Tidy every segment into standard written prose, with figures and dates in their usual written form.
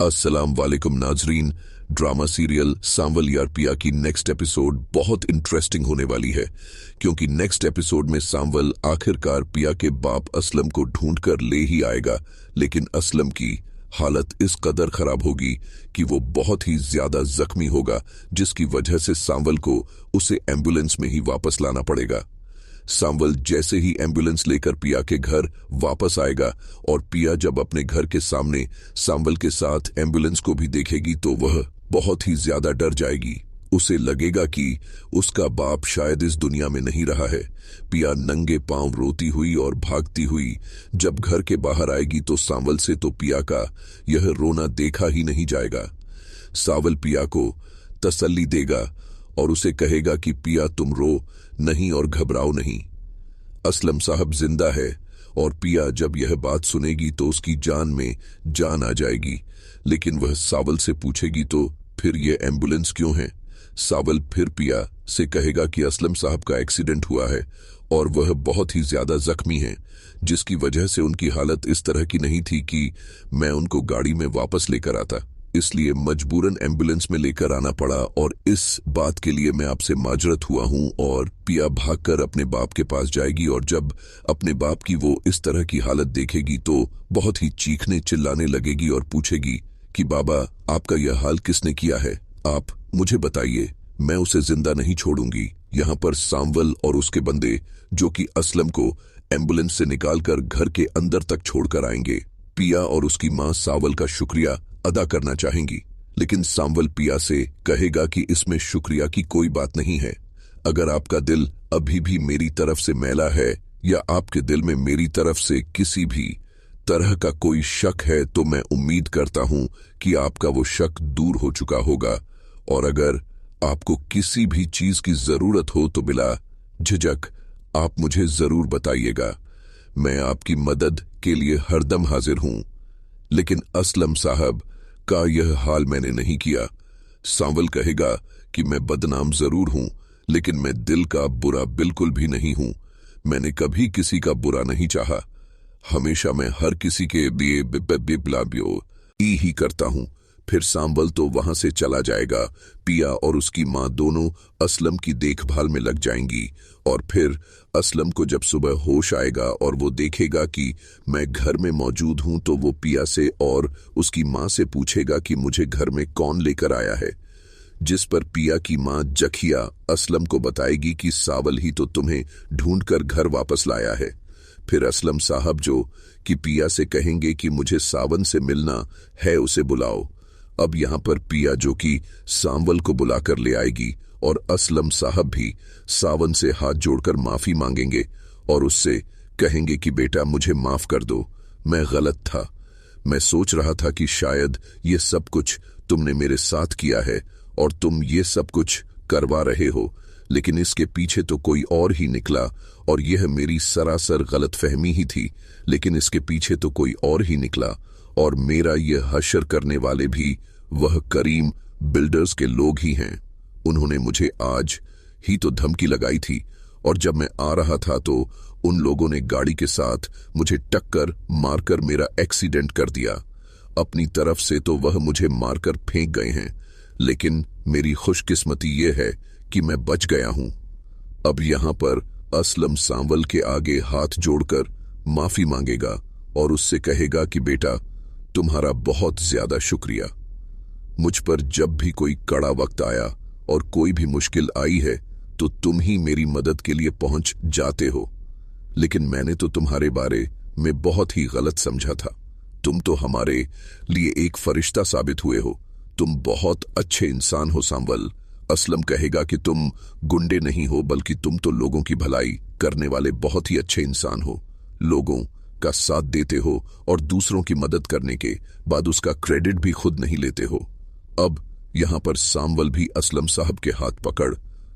अस्सलाम वालेकुम नाजरीन। ड्रामा सीरियल सांवल यार पिया की नेक्स्ट एपिसोड बहुत इंटरेस्टिंग होने वाली है, क्योंकि नेक्स्ट एपिसोड में सांवल आखिरकार पिया के बाप असलम को ढूंढकर ले ही आएगा। लेकिन असलम की हालत इस कदर खराब होगी कि वो बहुत ही ज्यादा जख्मी होगा, जिसकी वजह से सांवल को उसे एम्बुलेंस में ही वापस लाना पड़ेगा। सांवल जैसे ही एम्बुलेंस लेकर पिया के घर वापस आएगा और पिया जब अपने घर के सामने सांवल के साथ एम्बुलेंस को भी देखेगी तो वह बहुत ही ज्यादा डर जाएगी। उसे लगेगा कि उसका बाप शायद इस दुनिया में नहीं रहा है। पिया नंगे पांव रोती हुई और भागती हुई जब घर के बाहर आएगी तो सांवल से तो पिया का यह रोना देखा ही नहीं जाएगा। सांवल पिया को तसल्ली देगा और उसे कहेगा कि पिया तुम रो नहीं और घबराओ नहीं, असलम साहब जिंदा है। और पिया जब यह बात सुनेगी तो उसकी जान में जान आ जाएगी। लेकिन वह सांवल से पूछेगी तो फिर ये एम्बुलेंस क्यों है। सांवल फिर पिया से कहेगा कि असलम साहब का एक्सीडेंट हुआ है और वह बहुत ही ज्यादा जख्मी हैं, जिसकी वजह से उनकी हालत इस तरह की नहीं थी कि मैं उनको गाड़ी में वापस लेकर आता, इसलिए मजबूरन एम्बुलेंस में लेकर आना पड़ा और इस बात के लिए मैं आपसे माजरत हुआ हूं। और पिया भागकर अपने बाप के पास जाएगी और जब अपने बाप की वो इस तरह की हालत देखेगी तो बहुत ही चीखने चिल्लाने लगेगी और पूछेगी कि बाबा आपका यह हाल किसने किया है, आप मुझे बताइए, मैं उसे जिंदा नहीं छोड़ूंगी। यहाँ पर सांवल और उसके बंदे जो कि असलम को एम्बुलेंस से निकालकर घर के अंदर तक छोड़कर आएंगे। पिया और उसकी मां सांवल का शुक्रिया अदा करना चाहेंगी, लेकिन सांवल पिया से कहेगा कि इसमें शुक्रिया की कोई बात नहीं है। अगर आपका दिल अभी भी मेरी तरफ से मैला है या आपके दिल में मेरी तरफ से किसी भी तरह का कोई शक है तो मैं उम्मीद करता हूं कि आपका वो शक दूर हो चुका होगा। और अगर आपको किसी भी चीज की जरूरत हो तो बिला झिझक आप मुझे जरूर बताइएगा। मैं आपकी मदद के लिए हरदम हाजिर हूं। लेकिन असलम साहब का यह हाल मैंने नहीं किया। सांवल कहेगा कि मैं बदनाम जरूर हूं, लेकिन मैं दिल का बुरा बिल्कुल भी नहीं हूं। मैंने कभी किसी का बुरा नहीं चाहा। हमेशा मैं हर किसी के लिए बिब्लाबियो ही करता हूं। फिर सांवल तो वहां से चला जाएगा। पिया और उसकी मां दोनों असलम की देखभाल में लग जाएंगी और फिर असलम को जब सुबह होश आएगा और वो देखेगा कि मैं घर में मौजूद हूं तो वो पिया से और उसकी मां से पूछेगा कि मुझे घर में कौन लेकर आया है, जिस पर पिया की मां जखिया असलम को बताएगी कि सांवल ही तो तुम्हें ढूंढकर घर वापस लाया है। फिर असलम साहब जो कि पिया से कहेंगे कि मुझे सावन से मिलना है, उसे बुलाओ। अब यहाँ पर पिया जो कि सांवल को बुलाकर ले आएगी और असलम साहब भी सावन से हाथ जोड़कर माफी मांगेंगे और उससे कहेंगे कि बेटा मुझे माफ कर दो, मैं गलत था। मैं सोच रहा था कि शायद ये सब कुछ तुमने मेरे साथ किया है और तुम ये सब कुछ करवा रहे हो, लेकिन इसके पीछे तो कोई और ही निकला और यह मेरी सरासर गलतफहमी ही थी। लेकिन इसके पीछे तो कोई और ही निकला और मेरा यह हशर करने वाले भी वह करीम बिल्डर्स के लोग ही हैं। उन्होंने मुझे आज ही तो धमकी लगाई थी और जब मैं आ रहा था तो उन लोगों ने गाड़ी के साथ मुझे टक्कर मारकर मेरा एक्सीडेंट कर दिया। अपनी तरफ से तो वह मुझे मारकर फेंक गए हैं, लेकिन मेरी खुशकिस्मती ये है कि मैं बच गया हूं। अब यहां पर असलम सांवल के आगे हाथ जोड़कर माफी मांगेगा और उससे कहेगा कि बेटा तुम्हारा बहुत ज्यादा शुक्रिया। मुझ पर जब भी कोई कड़ा वक्त आया और कोई भी मुश्किल आई है तो तुम ही मेरी मदद के लिए पहुंच जाते हो, लेकिन मैंने तो तुम्हारे बारे में बहुत ही गलत समझा था। तुम तो हमारे लिए एक फरिश्ता साबित हुए हो। तुम बहुत अच्छे इंसान हो सांवल। असलम कहेगा कि तुम गुंडे नहीं हो, बल्कि तुम तो लोगों की भलाई करने वाले बहुत ही अच्छे इंसान हो। लोगों का साथ देते हो और दूसरों की मदद करने के बाद उसका क्रेडिट भी खुद नहीं लेते हो। अब यहां पर सांवल भी असलम साहब के हाथ पकड़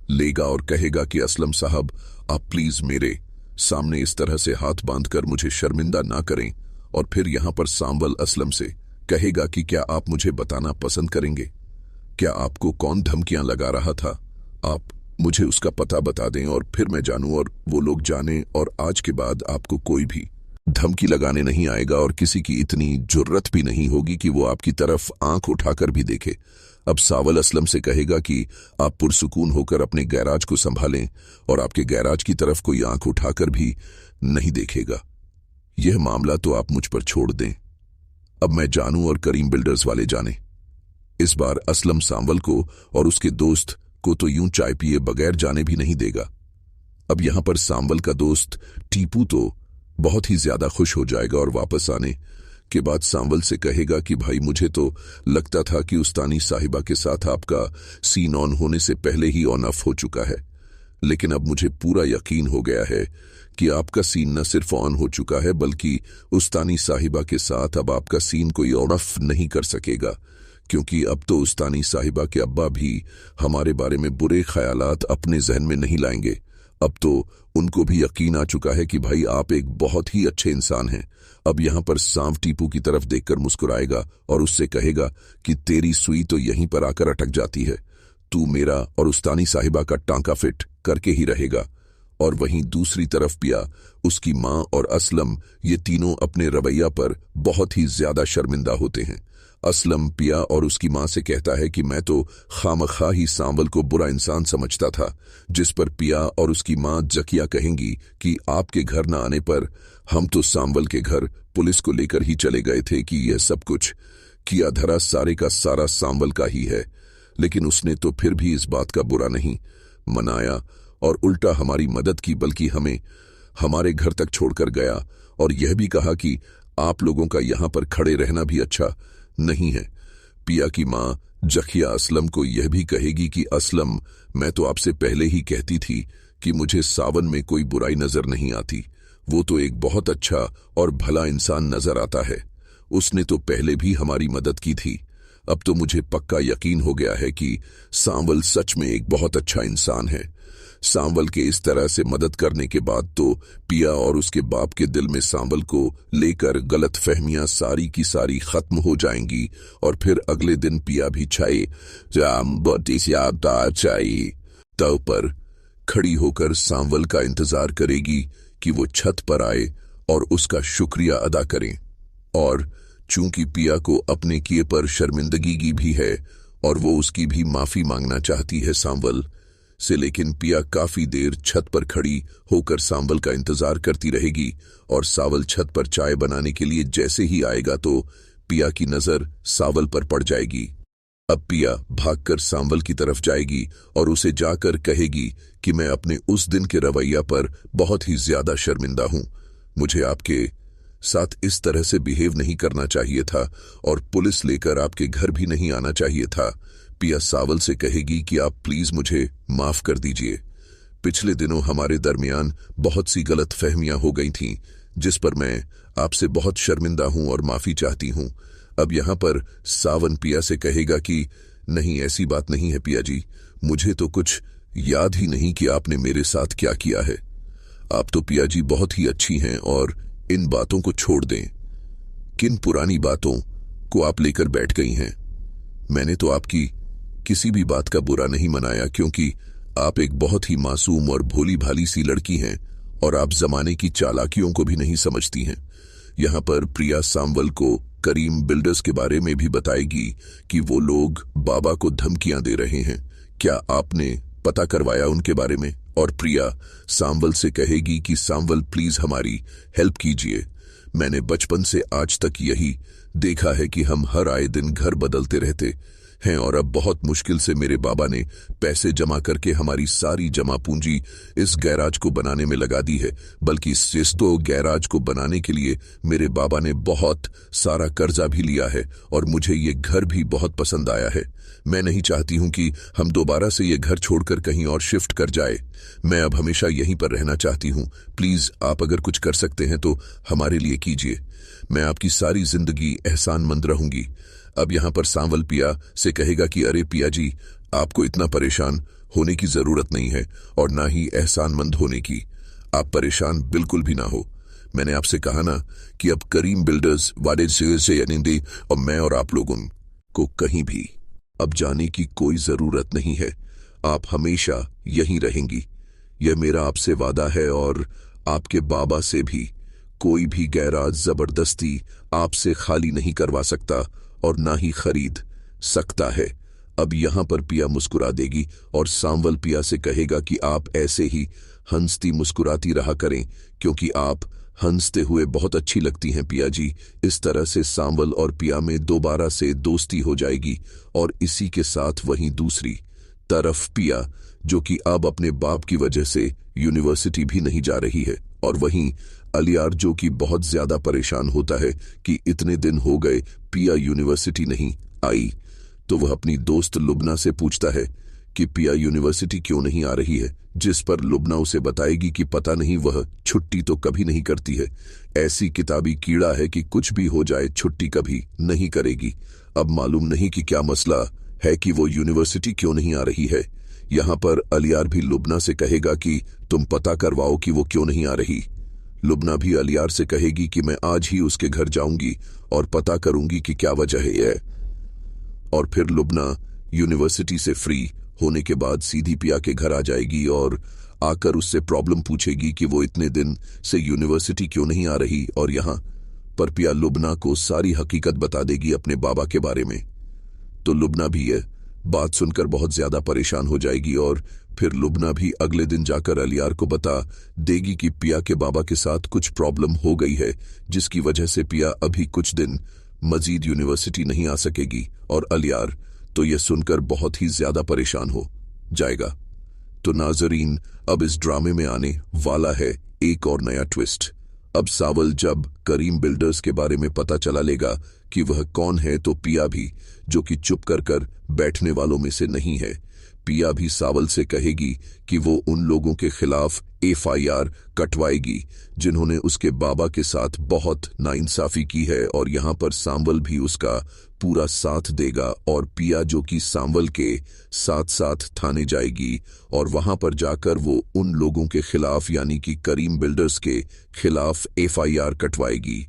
लेगा और कहेगा कि असलम साहब आप प्लीज मेरे सामने इस तरह से हाथ बांधकर मुझे शर्मिंदा ना करें। और फिर यहां पर सांवल असलम से कहेगा कि क्या आप मुझे बताना पसंद करेंगे, क्या आपको कौन धमकियां लगा रहा था, आप मुझे उसका पता बता दें और फिर मैं जानूं और वो लोग जानें और आज के बाद आपको कोई भी धमकी लगाने नहीं आएगा और किसी की इतनी जुर्रत भी नहीं होगी कि वो आपकी तरफ आंख उठाकर भी देखे। अब सावल असलम से कहेगा कि आप पुरसुकून होकर अपने गैराज को संभालें और आपके गैराज की तरफ कोई आंख उठाकर भी नहीं देखेगा। यह मामला तो आप मुझ पर छोड़ दें, अब मैं जानूं और करीम बिल्डर्स वाले जाने। इस बार असलम सांवल को और उसके दोस्त को तो यूं चाय पिए बगैर जाने भी नहीं देगा। अब यहां पर सांवल का दोस्त टीपू तो बहुत ही ज्यादा खुश हो जाएगा और वापस आने के बाद सांवल से कहेगा कि भाई मुझे तो लगता था कि उस्तानी साहिबा के साथ आपका सीन ऑन होने से पहले ही ऑन ऑफ हो चुका है, लेकिन अब मुझे पूरा यकीन हो गया है कि आपका सीन न सिर्फ ऑन हो चुका है बल्कि उस्तानी साहिबा के साथ अब आपका सीन कोई ऑन ऑफ नहीं कर सकेगा, क्योंकि अब तो उस्तानी साहिबा के अब्बा भी हमारे बारे में बुरे ख्यालात अपने जहन में नहीं लाएंगे। अब तो उनको भी यकीन आ चुका है कि भाई आप एक बहुत ही अच्छे इंसान हैं। अब यहां पर सांव टीपू की तरफ देखकर मुस्कुराएगा और उससे कहेगा कि तेरी सुई तो यहीं पर आकर अटक जाती है, तू मेरा और उस्तानी साहिबा का टांका फिट करके ही रहेगा। और वहीं दूसरी तरफ पिया, उसकी मां और असलम ये तीनों अपने रवैया पर बहुत ही ज्यादा शर्मिंदा होते हैं। असलम पिया और उसकी मां से कहता है कि मैं तो खामखा ही सांवल को बुरा इंसान समझता था, जिस पर पिया और उसकी मां जकिया कहेंगी कि आपके घर न आने पर हम तो सांवल के घर पुलिस को लेकर ही चले गए थे कि यह सब कुछ किया धरा सारे का सारा सांवल का ही है, लेकिन उसने तो फिर भी इस बात का बुरा नहीं मनाया और उल्टा हमारी मदद की, बल्कि हमें हमारे घर तक छोड़कर गया और यह भी कहा कि आप लोगों का यहां पर खड़े रहना भी अच्छा नहीं है। पिया की मां जखिया असलम को यह भी कहेगी कि असलम, मैं तो आपसे पहले ही कहती थी कि मुझे सावन में कोई बुराई नजर नहीं आती, वो तो एक बहुत अच्छा और भला इंसान नजर आता है, उसने तो पहले भी हमारी मदद की थी। अब तो मुझे पक्का यकीन हो गया है कि सांवल सच में एक बहुत अच्छा इंसान है। सांवल के इस तरह से मदद करने के बाद तो पिया और उसके बाप के दिल में सांवल को लेकर गलत फहमियां सारी की सारी खत्म हो जाएंगी और फिर अगले दिन पिया भी छाए तव पर खड़ी होकर सांवल का इंतजार करेगी कि वो छत पर आए और उसका शुक्रिया अदा करें। और चूंकि पिया को अपने किए पर शर्मिंदगी भी है और वो उसकी भी माफी मांगना चाहती है सांवल से, लेकिन पिया काफी देर छत पर खड़ी होकर सांवल का इंतजार करती रहेगी और सांवल छत पर चाय बनाने के लिए जैसे ही आएगा तो पिया की नजर सांवल पर पड़ जाएगी। अब पिया भागकर सांवल की तरफ जाएगी और उसे जाकर कहेगी कि मैं अपने उस दिन के रवैया पर बहुत ही ज्यादा शर्मिंदा हूं, मुझे आपके साथ इस तरह से बिहेव नहीं करना चाहिए था और पुलिस लेकर आपके घर भी नहीं आना चाहिए था। पिया सांवल से कहेगी कि आप प्लीज मुझे माफ कर दीजिए, पिछले दिनों हमारे दरमियान बहुत सी गलत फहमियां हो गई थीं, जिस पर मैं आपसे बहुत शर्मिंदा हूं और माफी चाहती हूं। अब यहां पर सावन पिया से कहेगा कि नहीं, ऐसी बात नहीं है पिया जी, मुझे तो कुछ याद ही नहीं कि आपने मेरे साथ क्या किया है। आप तो पिया जी बहुत ही अच्छी हैं और इन बातों को छोड़ दें। किन पुरानी बातों को आप लेकर बैठ गई हैं? मैंने तो आपकी किसी भी बात का बुरा नहीं मनाया, क्योंकि आप एक बहुत ही मासूम और भोली भाली सी लड़की हैं और आप जमाने की चालाकियों को भी नहीं समझती हैं। यहां पर प्रिया सांवल को करीम बिल्डर्स के बारे में भी बताएगी कि वो लोग बाबा को धमकियां दे रहे हैं, क्या आपने पता करवाया उनके बारे में? और प्रिया सांवल से कहेगी कि सांवल प्लीज हमारी हेल्प कीजिए, मैंने बचपन से आज तक यही देखा है कि हम हर आए दिन घर बदलते रहते हैं और अब बहुत मुश्किल से मेरे बाबा ने पैसे जमा करके हमारी सारी जमा पूंजी इस गैराज को बनाने में लगा दी है, बल्कि इस तो गैराज को बनाने के लिए मेरे बाबा ने बहुत सारा कर्जा भी लिया है और मुझे ये घर भी बहुत पसंद आया है। मैं नहीं चाहती हूं कि हम दोबारा से ये घर छोड़कर कहीं और शिफ्ट कर जाए, मैं अब हमेशा यहीं पर रहना चाहती हूं। प्लीज आप अगर कुछ कर सकते हैं तो हमारे लिए कीजिए, मैं आपकी सारी जिंदगी एहसानमंद रहूंगी। अब यहां पर सांवल पिया से कहेगा कि अरे पिया जी, आपको इतना परेशान होने की जरूरत नहीं है और ना ही एहसानमंद होने की, आप परेशान बिल्कुल भी ना हो। मैंने आपसे कहा ना कि अब करीम बिल्डर्स वादे से यानी और मैं और आप लोगों को कहीं भी अब जाने की कोई जरूरत नहीं है, आप हमेशा यहीं रहेंगी, यह मेरा आपसे वादा है और आपके बाबा से भी कोई भी गैराज जबरदस्ती आपसे खाली नहीं करवा सकता और ना ही खरीद सकता है। अब यहां पर पिया मुस्कुरा देगी और सांवल पिया से कहेगा कि आप ऐसे ही हंसती मुस्कुराती रहा करें, क्योंकि आप हंसते हुए बहुत अच्छी लगती हैं पिया जी। इस तरह से सांवल और पिया में दोबारा से दोस्ती हो जाएगी। और इसी के साथ वहीं दूसरी तरफ पिया, जो कि अब अपने बाप की वजह से यूनिवर्सिटी भी नहीं जा रही है, और वहीं अलियार जो कि बहुत ज्यादा परेशान होता है कि इतने दिन हो गए पिया यूनिवर्सिटी नहीं आई। तो वह अपनी दोस्त लुबना से पूछता है कि पिया यूनिवर्सिटी क्यों नहीं आ रही है, जिस पर लुबना उसे बताएगी कि पता नहीं वह छुट्टी तो कभी नहीं करती है। ऐसी किताबी कीड़ा है कि कुछ भी हो जाए छुट्टी कभी नहीं करेगी। अब मालूम नहीं कि क्या मसला है कि वो यूनिवर्सिटी क्यों नहीं आ रही है। यहाँ पर अलियार भी लुबना से कहेगा कि तुम पता करवाओ कि वो क्यों नहीं आ रही। लुबना भी अलियार से कहेगी कि मैं आज ही उसके घर जाऊंगी और पता करूंगी कि क्या वजह है। और फिर लुबना यूनिवर्सिटी से फ्री होने के बाद सीधी पिया के घर आ जाएगी और आकर उससे प्रॉब्लम पूछेगी कि वो इतने दिन से यूनिवर्सिटी क्यों नहीं आ रही। और यहाँ पर पिया लुबना को सारी हकीकत बता देगी अपने बाबा के बारे में। तो लुबना भी यह बात सुनकर बहुत ज्यादा परेशान हो जाएगी और फिर लुबना भी अगले दिन जाकर अलियार को बता देगी कि पिया के बाबा के साथ कुछ प्रॉब्लम हो गई है, जिसकी वजह से पिया अभी कुछ दिन मजीद यूनिवर्सिटी नहीं आ सकेगी। और अलियार तो यह सुनकर बहुत ही ज्यादा परेशान हो जाएगा। तो नाजरीन, अब इस ड्रामे में आने वाला है एक और नया ट्विस्ट। अब सांवल जब करीम बिल्डर्स के बारे में पता चला लेगा कि वह कौन है, तो पिया भी, जो कि चुप कर बैठने वालों में से नहीं है, पिया भी सांवल से कहेगी कि वो उन लोगों के खिलाफ FIR कटवाएगी जिन्होंने उसके बाबा के साथ बहुत नाइंसाफी की है। और यहाँ पर सांवल भी उसका पूरा साथ देगा और पिया, जो कि सांवल के साथ साथ थाने जाएगी और वहां पर जाकर वो उन लोगों के खिलाफ यानी कि करीम बिल्डर्स के खिलाफ FIR कटवाएगी।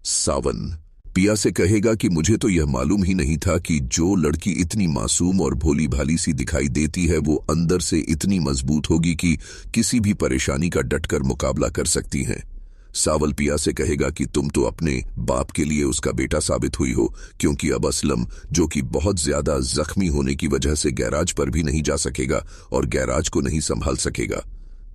सावन पिया से कहेगा कि मुझे तो यह मालूम ही नहीं था कि जो लड़की इतनी मासूम और भोली भाली सी दिखाई देती है वो अंदर से इतनी मजबूत होगी कि किसी भी परेशानी का डटकर मुकाबला कर सकती हैं। सावल पिया से कहेगा कि तुम तो अपने बाप के लिए उसका बेटा साबित हुई हो, क्योंकि अब असलम, जो कि बहुत ज्यादा जख्मी होने की वजह से गैराज पर भी नहीं जा सकेगा और गैराज को नहीं संभाल सकेगा,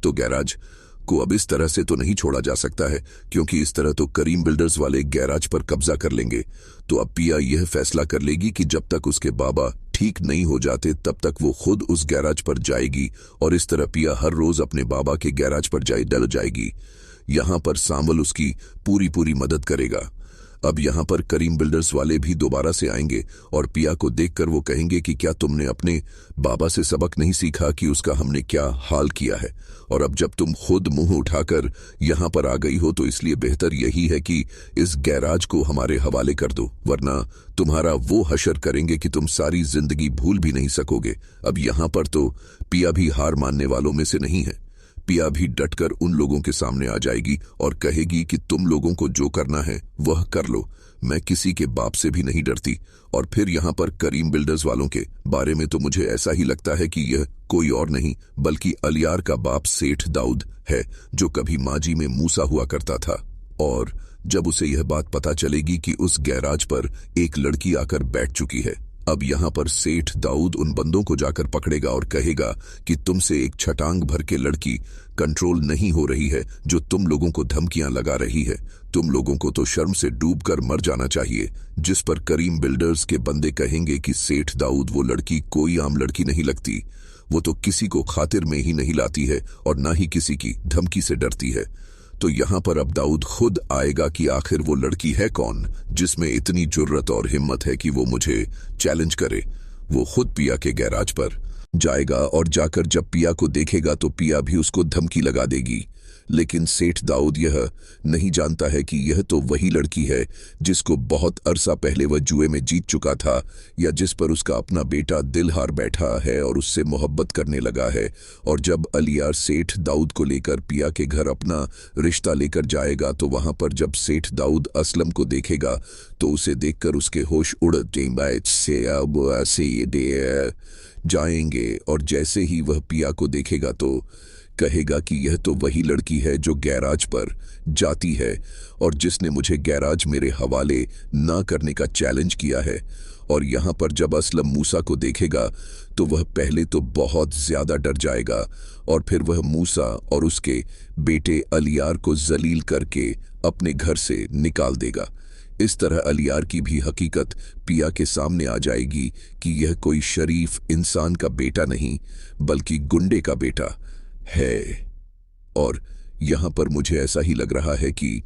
तो गैराज को अब इस तरह से तो नहीं छोड़ा जा सकता है, क्योंकि इस तरह तो करीम बिल्डर्स वाले गैराज पर कब्जा कर लेंगे। तो अब पिया यह फैसला कर लेगी कि जब तक उसके बाबा ठीक नहीं हो जाते तब तक वो खुद उस गैराज पर जाएगी और इस तरह पिया हर रोज अपने बाबा के गैराज पर डल जाएगी। यहाँ पर सांवल उसकी पूरी मदद करेगा। अब यहाँ पर करीम बिल्डर्स वाले भी दोबारा से आएंगे और पिया को देखकर वो कहेंगे कि क्या तुमने अपने बाबा से सबक नहीं सीखा कि उसका हमने क्या हाल किया है, और अब जब तुम खुद मुंह उठाकर यहाँ पर आ गई हो तो इसलिए बेहतर यही है कि इस गैराज को हमारे हवाले कर दो, वरना तुम्हारा वो हशर करेंगे कि तुम सारी जिंदगी भूल भी नहीं सकोगे। अब यहाँ पर तो पिया भी हार मानने वालों में से नहीं है। पिया भी डटकर उन लोगों के सामने आ जाएगी और कहेगी कि तुम लोगों को जो करना है वह कर लो, मैं किसी के बाप से भी नहीं डरती। और फिर यहाँ पर करीम बिल्डर्स वालों के बारे में तो मुझे ऐसा ही लगता है कि यह कोई और नहीं बल्कि अलियार का बाप सेठ दाऊद है, जो कभी माजी में मूसा हुआ करता था। और जब उसे यह बात पता चलेगी कि उस गैराज पर एक लड़की आकर बैठ चुकी है, अब यहाँ पर सेठ दाऊद उन बंदों को जाकर पकड़ेगा और कहेगा कि तुमसे एक छटांग भर के लड़की कंट्रोल नहीं हो रही है जो तुम लोगों को धमकियां लगा रही है, तुम लोगों को तो शर्म से डूबकर मर जाना चाहिए। जिस पर करीम बिल्डर्स के बंदे कहेंगे कि सेठ दाऊद, वो लड़की कोई आम लड़की नहीं लगती, वो तो किसी को खातिर में ही नहीं लाती है और ना ही किसी की धमकी से डरती है। तो यहाँ पर अब दाऊद खुद आएगा कि आखिर वो लड़की है कौन जिसमें इतनी जुर्रत और हिम्मत है कि वो मुझे चैलेंज करे। वो खुद पिया के गैराज पर जाएगा और जाकर जब पिया को देखेगा तो पिया भी उसको धमकी लगा देगी। लेकिन सेठ दाऊद यह नहीं जानता है कि यह तो वही लड़की है जिसको बहुत अरसा पहले वह जुए में जीत चुका था, या जिस पर उसका अपना बेटा दिल हार बैठा है और उससे मोहब्बत करने लगा है। और जब अलियार सेठ दाऊद को लेकर पिया के घर अपना रिश्ता लेकर जाएगा तो वहां पर जब सेठ दाऊद असलम को देखेगा तो उसे देखकर उसके होश उड़ जाएंगे। और जैसे ही वह पिया को देखेगा तो कहेगा कि यह तो वही लड़की है जो गैराज पर जाती है और जिसने मुझे गैराज मेरे हवाले ना करने का चैलेंज किया है। और यहाँ पर जब असलम मूसा को देखेगा तो वह पहले तो बहुत ज्यादा डर जाएगा और फिर वह मूसा और उसके बेटे अलियार को जलील करके अपने घर से निकाल देगा। इस तरह अलियार की भी हकीकत पिया के सामने आ जाएगी कि यह कोई शरीफ इंसान का बेटा नहीं बल्कि गुंडे का बेटा है। और यहाँ पर मुझे ऐसा ही लग रहा है कि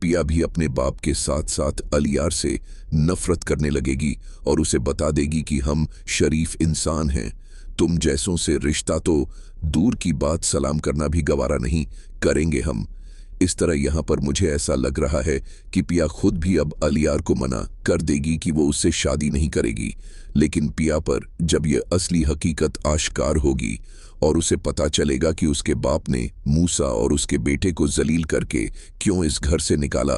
पिया भी अपने बाप के साथ साथ अलियार से नफरत करने लगेगी और उसे बता देगी कि हम शरीफ इंसान हैं, तुम जैसों से रिश्ता तो दूर की बात सलाम करना भी गवारा नहीं करेंगे हम। इस तरह यहाँ पर मुझे ऐसा लग रहा है कि पिया खुद भी अब अलियार को मना कर देगी कि वो उससे शादी नहीं करेगी। लेकिन पिया पर जब यह असली हकीकत आश्कार होगी और उसे पता चलेगा कि उसके बाप ने मूसा और उसके बेटे को जलील करके क्यों इस घर से निकाला,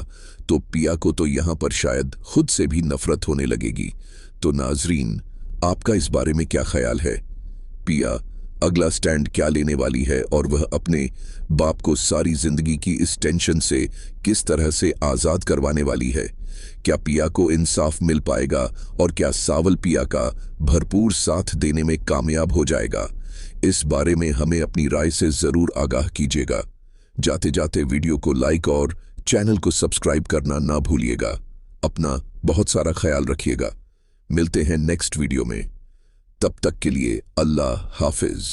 तो पिया को तो यहाँ पर शायद खुद से भी नफरत होने लगेगी। तो नाजरीन, आपका इस बारे में क्या ख्याल है? पिया अगला स्टैंड क्या लेने वाली है और वह अपने बाप को सारी जिंदगी की इस टेंशन से किस तरह से आजाद करवाने वाली है? क्या पिया को इंसाफ मिल पाएगा और क्या सावल पिया का भरपूर साथ देने में कामयाब हो जाएगा? इस बारे में हमें अपनी राय से जरूर आगाह कीजिएगा। जाते जाते वीडियो को लाइक और चैनल को सब्सक्राइब करना ना भूलिएगा। अपना बहुत सारा ख्याल रखिएगा। मिलते हैं नेक्स्ट वीडियो में। तब तक के लिए अल्लाह हाफिज।